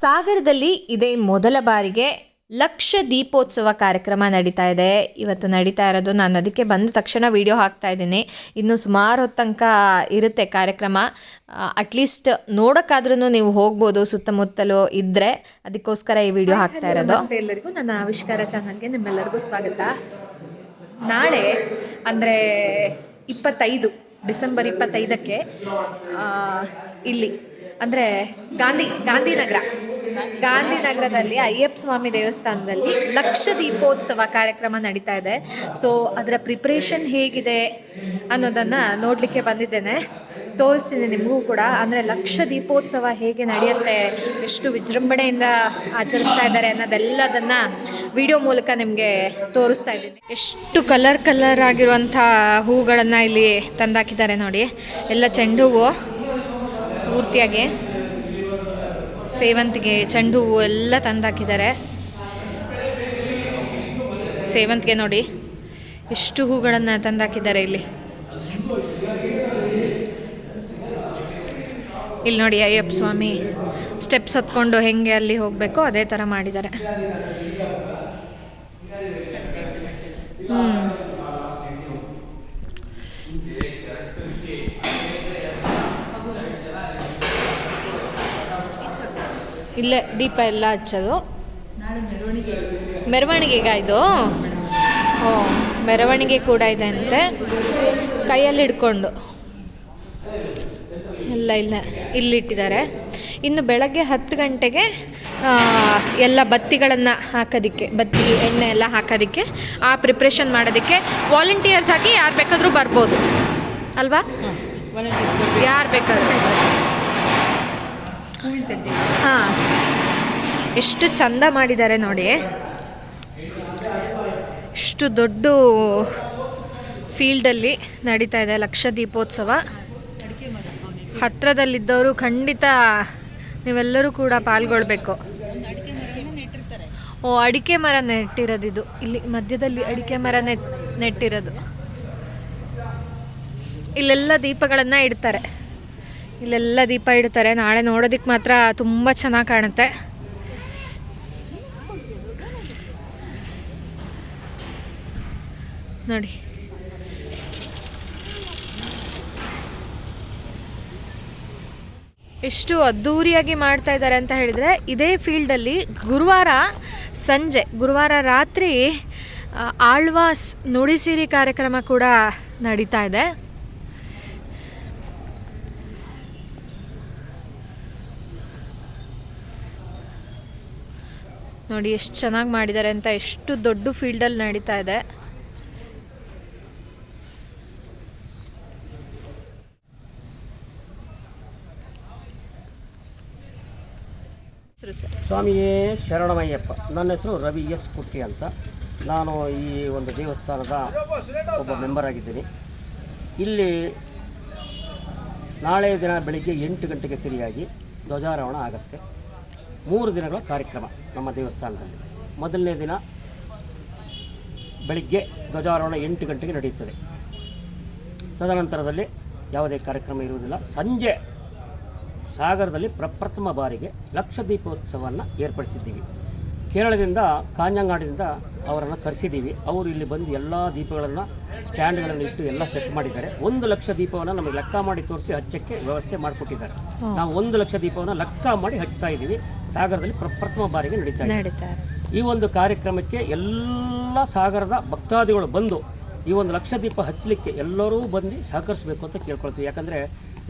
ಸಾಗರದಲ್ಲಿ ಇದೇ ಮೊದಲ ಬಾರಿಗೆ ಲಕ್ಷ ದೀಪೋತ್ಸವ ಕಾರ್ಯಕ್ರಮ ನಡೀತಾ ಇದೆ. ಇವತ್ತು ನಡೀತಾ ಇರೋದು, ನಾನು ಅದಕ್ಕೆ ಬಂದ ತಕ್ಷಣ ವಿಡಿಯೋ ಹಾಕ್ತಾ ಇದ್ದೀನಿ. ಇನ್ನು ಸುಮಾರು ಹೊತ್ತು ತನಕ ಇರುತ್ತೆ ಕಾರ್ಯಕ್ರಮ. ಅಟ್ಲೀಸ್ಟ್ ನೋಡೋಕ್ಕಾದ್ರೂ ನೀವು ಹೋಗ್ಬೋದು, ಸುತ್ತಮುತ್ತಲು ಇದ್ದರೆ. ಅದಕ್ಕೋಸ್ಕರ ಈ ವಿಡಿಯೋ ಹಾಕ್ತಾ ಇರೋದು. ಎಲ್ಲರಿಗೂ ನನ್ನ ಆವಿಷ್ಕಾರ ಚಾನಲ್ಗೆ ನಿಮ್ಮೆಲ್ಲರಿಗೂ ಸ್ವಾಗತ. ನಾಳೆ ಅಂದರೆ 25 ಡಿಸೆಂಬರ್ 25ಕ್ಕೆ ಇಲ್ಲಿ ಅಂದರೆ ಗಾಂಧಿನಗರದಲ್ಲಿ ಅಯ್ಯಪ್ಪ ಸ್ವಾಮಿ ದೇವಸ್ಥಾನದಲ್ಲಿ ಲಕ್ಷ ದೀಪೋತ್ಸವ ಕಾರ್ಯಕ್ರಮ ನಡೀತಾ ಇದೆ. ಸೊ ಅದರ ಪ್ರಿಪ್ರೇಷನ್ ಹೇಗಿದೆ ಅನ್ನೋದನ್ನು ನೋಡಲಿಕ್ಕೆ ಬಂದಿದ್ದೇನೆ. ತೋರಿಸ್ತೀನಿ ನಿಮಗೂ ಕೂಡ. ಅಂದರೆ ಲಕ್ಷ ದೀಪೋತ್ಸವ ಹೇಗೆ ನಡೆಯುತ್ತೆ, ಎಷ್ಟು ವಿಜೃಂಭಣೆಯಿಂದ ಆಚರಿಸ್ತಾ ಇದ್ದಾರೆ ಅನ್ನೋದೆಲ್ಲದನ್ನು ವಿಡಿಯೋ ಮೂಲಕ ನಿಮಗೆ ತೋರಿಸ್ತಾ ಇದ್ದೀನಿ. ಎಷ್ಟು ಕಲರ್ ಆಗಿರುವಂಥ ಹೂಗಳನ್ನು ಇಲ್ಲಿ ತಂದಾಕಿದ್ದಾರೆ ನೋಡಿ. ಎಲ್ಲ ಚೆಂಡು ಹೂವು ಪೂರ್ತಿಯಾಗಿ, ಸೇವಂತಿಗೆ, ಚೆಂಡು ಹೂವು ಎಲ್ಲ ತಂದಾಕಿದ್ದಾರೆ. ಸೇವಂತಿಗೆ ನೋಡಿ ಎಷ್ಟು ಹೂಗಳನ್ನು ತಂದಾಕಿದ್ದಾರೆ ಇಲ್ಲಿ. ಇಲ್ಲಿ ನೋಡಿ ಅಯ್ಯಪ್ಪ ಸ್ವಾಮಿ ಸ್ಟೆಪ್ಸ್ ಹತ್ಕೊಂಡು ಹೆಂಗೆ ಅಲ್ಲಿ ಹೋಗಬೇಕು ಅದೇ ಥರ ಮಾಡಿದ್ದಾರೆ. ಇಲ್ಲೇ ದೀಪ ಎಲ್ಲ ಹಚ್ಚೋದು. ಮೆರವಣಿಗೆಗ ಇದು? ಓ, ಮೆರವಣಿಗೆ ಕೂಡ ಇದೆ ಅಂತೆ. ಕೈಯಲ್ಲಿ ಹಿಡ್ಕೊಂಡು ಎಲ್ಲ ಇಲ್ಲಿಟ್ಟಿದ್ದಾರೆ. ಇನ್ನು ಬೆಳಗ್ಗೆ 10 ಗಂಟೆಗೆ ಎಲ್ಲ ಬತ್ತಿಗಳನ್ನು ಹಾಕೋದಕ್ಕೆ, ಬತ್ತಿ ಎಣ್ಣೆ ಎಲ್ಲ ಹಾಕೋದಕ್ಕೆ, ಆ ಪ್ರಿಪ್ರೇಷನ್ ಮಾಡೋದಕ್ಕೆ ವಾಲಂಟಿಯರ್ಸ್ ಆಗಿ ಯಾರು ಬೇಕಾದರೂ ಬರ್ಬೋದು ಅಲ್ವಾ? ಯಾರು ಬೇಕಾದರೂ. ಹಾಂ, ಎಷ್ಟು ಚಂದ ಮಾಡಿದ್ದಾರೆ ನೋಡಿ. ಎಷ್ಟು ದೊಡ್ಡ ಫೀಲ್ಡಲ್ಲಿ ನಡೀತಾ ಇದೆ ಲಕ್ಷ ದೀಪೋತ್ಸವ. ಹತ್ತಿರದಲ್ಲಿದ್ದವರು ಖಂಡಿತ ನೀವೆಲ್ಲರೂ ಕೂಡ ಪಾಲ್ಗೊಳ್ಬೇಕು. ಓ, ಅಡಿಕೆ ಮರ ನೆಟ್ಟಿರೋದು ಇದು. ಇಲ್ಲಿ ಮಧ್ಯದಲ್ಲಿ ಅಡಿಕೆ ಮರ ನೆಟ್ಟಿರೋದು. ಇಲ್ಲೆಲ್ಲ ದೀಪಗಳನ್ನು ಇಡ್ತಾರೆ. ಇಲ್ಲೆಲ್ಲ ದೀಪ ಇಡ್ತಾರೆ. ನಾಳೆ ನೋಡೋದಕ್ಕೆ ಮಾತ್ರ ತುಂಬ ಚೆನ್ನಾಗಿ ಕಾಣುತ್ತೆ. ನೋಡಿ, ಎಷ್ಟು ಅದ್ಧೂರಿಯಾಗಿ ಮಾಡ್ತಾ ಇದ್ದಾರೆ ಅಂತ ಹೇಳಿದರೆ, ಇದೇ ಫೀಲ್ಡಲ್ಲಿ ಗುರುವಾರ ರಾತ್ರಿ ಆಳ್ವಾಸ್ ನುಡಿಸಿರಿ ಕಾರ್ಯಕ್ರಮ ಕೂಡ ನಡೀತಾ ಇದೆ. ನೋಡಿ ಎಷ್ಟು ಚೆನ್ನಾಗಿ ಮಾಡಿದ್ದಾರೆ ಅಂತ. ಎಷ್ಟು ದೊಡ್ಡ ಫೀಲ್ಡಲ್ಲಿ ನಡೀತಾ ಇದೆ. ಸ್ವಾಮಿಯೇ ಶರಣಮಯ್ಯಪ್ಪ. ನನ್ನ ಹೆಸರು ರವಿ ಎಸ್ ಕುಟ್ಟಿ ಅಂತ. ನಾನು ಈ ಒಂದು ದೇವಸ್ಥಾನದ ಒಬ್ಬ ಮೆಂಬರ್ ಆಗಿದ್ದೀನಿ. ಇಲ್ಲಿ ನಾಳೆ ದಿನ ಬೆಳಿಗ್ಗೆ 8 ಗಂಟೆಗೆ ಸರಿಯಾಗಿ ಧ್ವಜಾರೋಹಣ ಆಗುತ್ತೆ. 3 ದಿನಗಳ ಕಾರ್ಯಕ್ರಮ ನಮ್ಮ ದೇವಸ್ಥಾನದಲ್ಲಿ. ಮೊದಲನೇ ದಿನ ಬೆಳಿಗ್ಗೆ ಧ್ವಜಾರೋಹಣ 8 ಗಂಟೆಗೆ ನಡೆಯುತ್ತದೆ. ತದನಂತರದಲ್ಲಿ ಯಾವುದೇ ಕಾರ್ಯಕ್ರಮ ಇರುವುದಿಲ್ಲ. ಸಂಜೆ ಸಾಗರದಲ್ಲಿ ಪ್ರಪ್ರಥಮ ಬಾರಿಗೆ ಲಕ್ಷ ದೀಪೋತ್ಸವವನ್ನು ಏರ್ಪಡಿಸಿದ್ದೀವಿ. ಕೇರಳದಿಂದ, ಕಾಂಜಂಗಾಡಿನಿಂದ ಅವರನ್ನು ಕರೆಸಿದ್ದೀವಿ. ಅವರು ಇಲ್ಲಿ ಬಂದು ಎಲ್ಲ ದೀಪಗಳನ್ನು ಸ್ಟ್ಯಾಂಡ್ಗಳನ್ನು ಇಟ್ಟು ಎಲ್ಲ ಸೆಟ್ ಮಾಡಿದ್ದಾರೆ. 1 ಲಕ್ಷ ದೀಪವನ್ನು ನಮಗೆ ಲೆಕ್ಕ ಮಾಡಿ ತೋರಿಸಿ ಹಚ್ಚಕ್ಕೆ ವ್ಯವಸ್ಥೆ ಮಾಡಿಕೊಟ್ಟಿದ್ದಾರೆ. ನಾವು 1 ಲಕ್ಷ ದೀಪವನ್ನು ಲೆಕ್ಕ ಮಾಡಿ ಹಚ್ತಾ ಇದ್ದೀವಿ. ಸಾಗರದಲ್ಲಿ ಪ್ರಪ್ರಥಮ ಬಾರಿಗೆ ನಡೀತಾ ಇದೆ. ಈ ಒಂದು ಕಾರ್ಯಕ್ರಮಕ್ಕೆ ಎಲ್ಲ ಸಾಗರದ ಭಕ್ತಾದಿಗಳು ಬಂದು ಈ 1 ಲಕ್ಷ ದೀಪ ಹಚ್ಚಲಿಕ್ಕೆ ಎಲ್ಲರೂ ಬಂದು ಸಹಕರಿಸಬೇಕು ಅಂತ ಕೇಳ್ಕೊಳ್ತೀವಿ. ಯಾಕಂದರೆ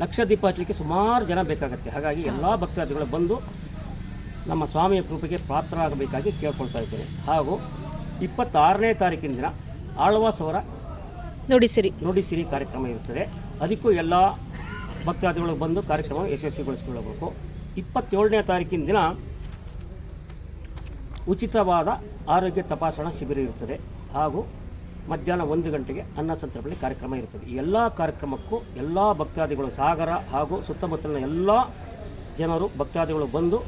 ಲಕ್ಷ ದೀಪ ಹಚ್ಚಲಿಕ್ಕೆ ಸುಮಾರು ಜನ ಬೇಕಾಗುತ್ತೆ. ಹಾಗಾಗಿ ಎಲ್ಲ ಭಕ್ತಾದಿಗಳು ಬಂದು ನಮ್ಮ ಸ್ವಾಮಿಯ ಕೃಪೆಗೆ ಪಾತ್ರರಾಗಬೇಕಾಗಿ ಕೇಳ್ಕೊಳ್ತಾ ಇದ್ದೇನೆ. ಹಾಗೂ 26ನೇ ತಾರೀಕಿನ ದಿನ ಆಳ್ವಾಸ್ ಅವರ ನುಡಿಸಿರಿ ಕಾರ್ಯಕ್ರಮ ಇರುತ್ತದೆ. ಅದಕ್ಕೂ ಎಲ್ಲ ಭಕ್ತಾದಿಗಳು ಬಂದು ಕಾರ್ಯಕ್ರಮ ಯಶಸ್ವಿಗೊಳಿಸಿಕೊಳ್ಳಬೇಕು. 27ನೇ ತಾರೀಕಿನ ದಿನ ಉಚಿತವಾದ ಆರೋಗ್ಯ ತಪಾಸಣಾ ಶಿಬಿರ ಇರುತ್ತದೆ. ಹಾಗೂ ಮಧ್ಯಾಹ್ನ 1 ಗಂಟೆಗೆ ಅನ್ನ ಸಂತರ್ಪಣೆ ಕಾರ್ಯಕ್ರಮ ಇರುತ್ತದೆ. ಈ ಎಲ್ಲ ಕಾರ್ಯಕ್ರಮಕ್ಕೂ ಎಲ್ಲ ಭಕ್ತಾದಿಗಳು, ಸಾಗರ ಹಾಗೂ ಸುತ್ತಮುತ್ತಲಿನ ಎಲ್ಲ ಜನರು ಭಕ್ತಾದಿಗಳು ಬಂದು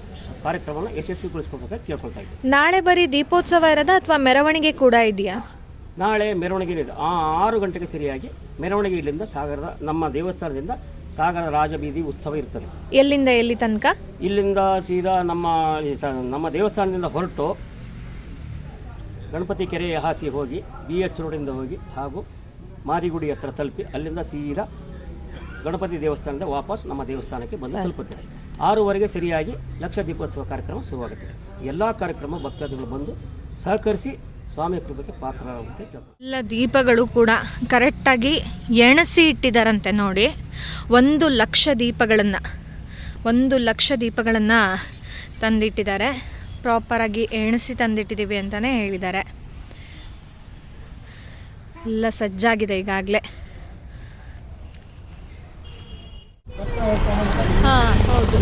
ಕಾರ್ಯಕ್ರಮವನ್ನು ಯಶಸ್ವಿಗೊಳಿಸ್ಕೊಳ್ಬೇಕಾಗಿ ಕೇಳ್ಕೊಳ್ತಾ ಇದ್ದೀವಿ. ನಾಳೆ ಬರೀ ದೀಪೋತ್ಸವ ಇರೋದಾ ಅಥವಾ ಮೆರವಣಿಗೆ ಕೂಡ ಇದೆಯಾ? ನಾಳೆ ಮೆರವಣಿಗೆ 6 ಗಂಟೆಗೆ ಸರಿಯಾಗಿ ಮೆರವಣಿಗೆ ಇಲ್ಲಿಂದ ಸಾಗರದ ನಮ್ಮ ದೇವಸ್ಥಾನದಿಂದ ಸಾಗರ ರಾಜಬೀದಿ ಉತ್ಸವ ಇರ್ತದೆ. ಎಲ್ಲಿಂದ ಎಲ್ಲಿ ತನಕ? ಇಲ್ಲಿಂದ ಸೀದಾ ನಮ್ಮ ದೇವಸ್ಥಾನದಿಂದ ಹೊರಟು ಗಣಪತಿ ಕೆರೆ ಹಾಸಿ ಹೋಗಿ BH ರೋಡಿಂದ ಹೋಗಿ ಹಾಗೂ ಮಾರಿಗುಡಿ ಹತ್ರ ತಲುಪಿ ಅಲ್ಲಿಂದ ಸೀದಾ ಗಣಪತಿ ದೇವಸ್ಥಾನದಿಂದ ವಾಪಸ್ ನಮ್ಮ ದೇವಸ್ಥಾನಕ್ಕೆ ಬಂದು ತಲುಪುತ್ತದೆ. 6:30ಗೆ ಸರಿಯಾಗಿ ಲಕ್ಷ ದೀಪೋತ್ಸವ ಕಾರ್ಯಕ್ರಮ ಶುರುವಾಗುತ್ತೆ. ಎಲ್ಲ ಕಾರ್ಯಕ್ರಮ ಭಕ್ತಾದಿಗಳು ಬಂದು ಸಹಕರಿಸಿ ಸ್ವಾಮಿ ಕೃಪೆಗೆ ಪಾತ್ರರಾಗುತ್ತೆ. ಎಲ್ಲ ದೀಪಗಳು ಕೂಡ ಕರೆಕ್ಟಾಗಿ ಎಣಿಸಿ ಇಟ್ಟಿದ್ದಾರಂತೆ ನೋಡಿ. 1 ಲಕ್ಷ ದೀಪಗಳನ್ನು ತಂದಿಟ್ಟಿದ್ದಾರೆ. ಪ್ರಾಪರಾಗಿ ಎಣಿಸಿ ತಂದಿಟ್ಟಿದ್ದೀವಿ ಅಂತಲೇ ಹೇಳಿದ್ದಾರೆ. ಎಲ್ಲ ಸಜ್ಜಾಗಿದೆ ಈಗಾಗಲೇ. ಹಾಂ ಹೌದು.